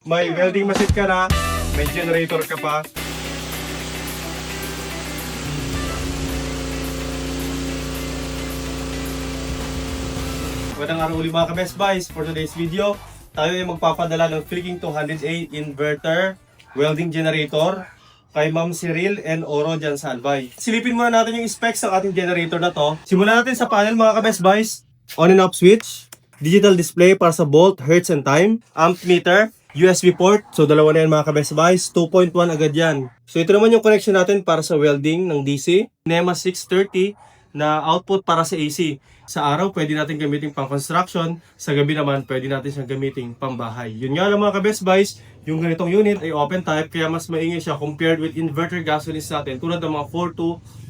May welding machine ka na, may generator ka pa. Magandang araw ulit mga ka-Best Buys. For today's video, tayo ay magpapadala ng Freaking 200A inverter welding generator kay Ma'am Cyril and Oro dyan sa Albay. Silipin muna natin yung specs ng ating generator na to. Simulan natin sa panel mga ka-Best Buys. On and off switch, digital display para sa volt, hertz and time, amp meter, USB port. So dalawa na yan mga ka-Best Buys, 2.1 agad yan. So ito naman yung connection natin para sa welding ng DC. NEMA 630 na output para sa AC. Sa araw, pwede natin gamitin pang construction. Sa gabi naman, pwede natin siyang gamitin pang bahay. Yun nga lang mga ka-Best Buys, yung ganitong unit ay open type, kaya mas maingay siya compared with inverter gasolines natin, tulad ng mga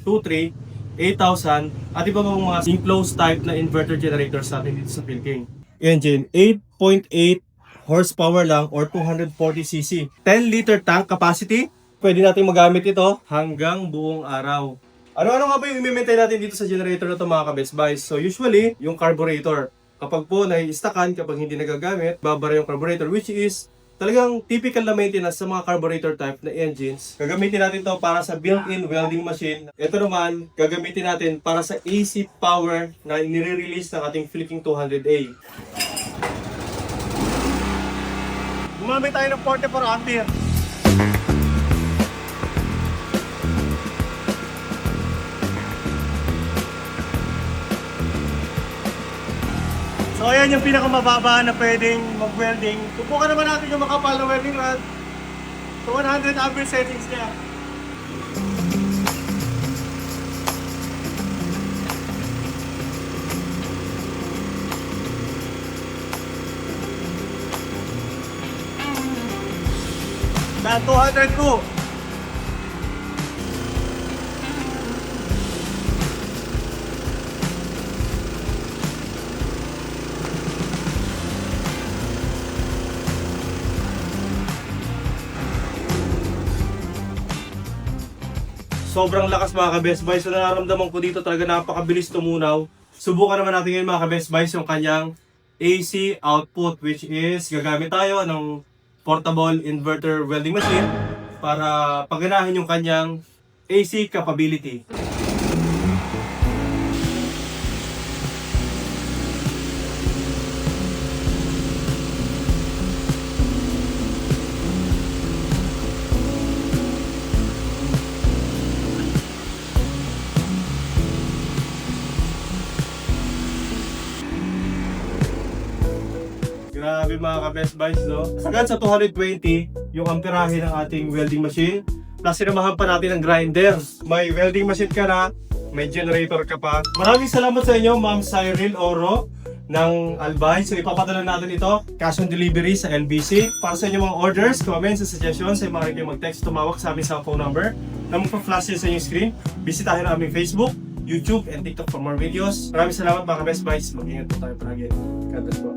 4223, 8000, at iba pang mga enclosed type na inverter generators natin dito sa Philking. Engine, 8.8 horsepower lang or 240cc. 10-liter tank capacity. Pwede natin magamit ito hanggang buong araw. Ano-ano nga ba yung i-maintain natin dito sa generator na ito mga ka-Best Buys? So usually, yung carburetor. Kapag po nai-stackan, kapag hindi nagagamit, babara yung carburetor, which is talagang typical na maintenance sa mga carburetor type na engines. Gagamitin natin to para sa built-in welding machine. Ito naman, gagamitin natin para sa AC power na nire-release ng ating Freaking 200A. Gumamit tayo ng 44 ampere. So ayan yung pinakamababa na pwedeng mag-welding. Subukan naman natin yung makapal na welding rod. So 100 ampere settings niya. Na 202. Sobrang lakas mga ka-Best Buys. So nararamdaman ko dito talaga napakabilis tumunaw. Subukan naman natin ngayon mga ka-Best Buys yung kanyang AC output, which is gagamit tayo ng portable inverter welding machine para paganahin yung kanyang AC capability. Grabe mga ka-Best Buys, no? Sagad sa 220 yung amperahe ng ating welding machine. Plus sinamahan pa natin ang grinder. May welding machine ka na, may generator ka pa. Maraming salamat sa inyo, Ma'am Cyril Oro ng Albay. So ipapadala natin ito, cash on delivery sa LBC. Para sa inyong mga orders, comments, and suggestions, ay maaari kayong mag-text, tumawag sa aming sa phone number na magpa-flash sa inyong screen. Bisitahin ang aming Facebook, YouTube, and TikTok for more videos. Maraming salamat mga ka-Best Buys. Mag-ingat po tayo palagi. God bless po.